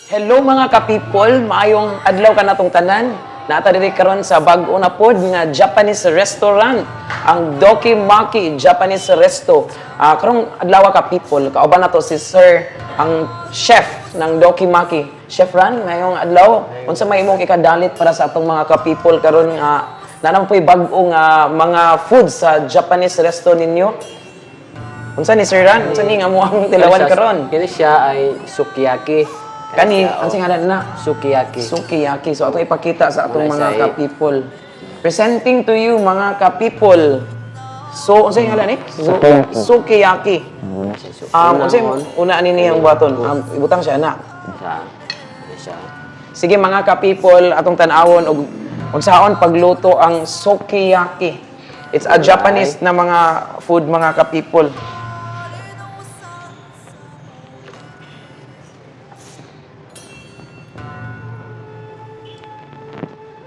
Hello mga ka-people, maayong adlaw ka natong tanan. Naata diri karon sa bag-o na pod nga Japanese restaurant, ang Doki Maki Japanese Resto. Karong adlaw ka-people, kauban nato si Sir, ang chef ng Doki Maki. Chef Ran, ngayong adlaw, unsa may imong ikadalit para sa atong mga ka-people karon nga nanampoy bag-o nga mga food sa Japanese resto ninyo? Unsa ni Sir Ran? Unsa ni nga mo ang tilawan karon? Kini siya ay sukiyaki. Kani, ang singalan na? Sukiyaki. Sukiyaki. So, ato ipakita sa atong Muna mga siya, ka-people. Presenting to you, mga ka-people. So, ano yung ngalan eh? Sukiyaki. Ano yung una ani niyang buhaton? Ibutang siya na. Siya. Sige, mga ka-people, atong tanawon, og unsaon pagluto ang sukiyaki. It's a Japanese na mga food, mga ka-people.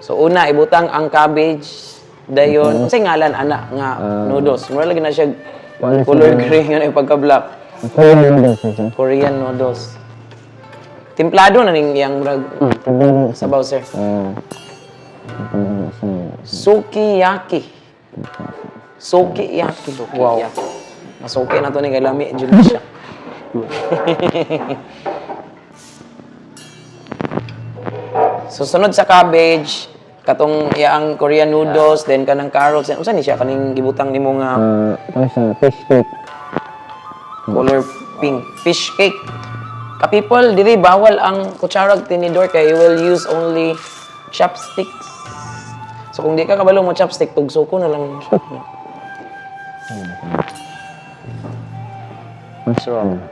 So una ibutang ang cabbage dayon unsay ngalan ana nga noodles. Mura lagi na siya color gray nga yung pagka-black. Korean noodles. Timplado na ning yang murag sabaw sir. Sukiyaki. Sukiyaki. Wow. Masuki na to ni kay lami jud siya. So sunod sa cabbage, katong yaang Korean noodles, then kanang carrots, unsa ni siya kaning gibutang nimo nga fish cake. color pink fish cake. Ka-people, dili bawal ang kutsara ug tinidor kay you will use only chopsticks. So kung di ka kabalo mo chopstick, tugso ko na lang. Mushroom.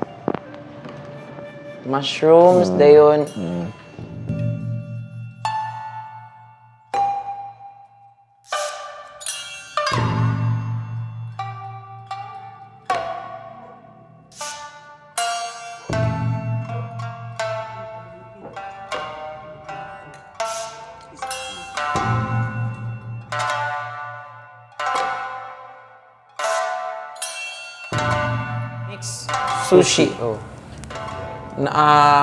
Mushrooms dayon. Sushi. Oh.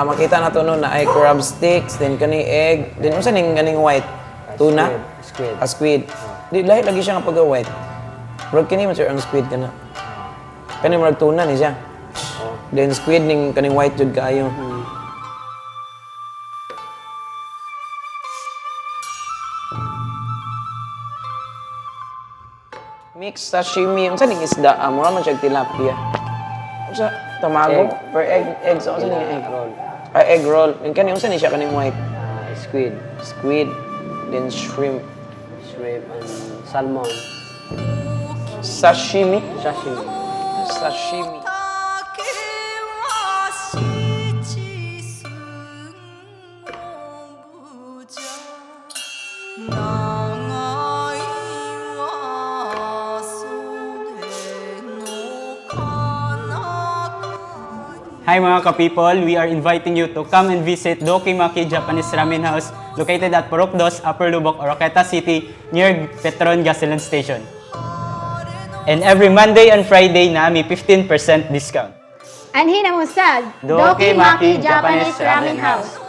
Makita na to no na ay crab sticks, then kani egg, then unsa ning kaning white? Tuna? Squid. Squid. Di lahi lagi siya nga pagka-white. Murag kini man sir ang squid kana. Kani murag tuna ni siya. Then squid ning kaning white jud kaayo. Mix sashimi, unsa ning isda? Mura man siya tilapia. Unsa tamago per egg sa unsa ning egg roll? Egg roll. Yung kani unsa ni siya kaning white? Squid. Squid, then shrimp. Shrimp and salmon. Sashimi. Sashimi. Sashimi. Hi mga ka-people, we are inviting you to come and visit Doki Maki Japanese Ramen House located at Purok 2, Upper Lubok, Oroqueta City near Petron Gasoline Station. And every Monday and Friday na may 15% discount. Anhin na mo sa Doki Maki Japanese Ramen House.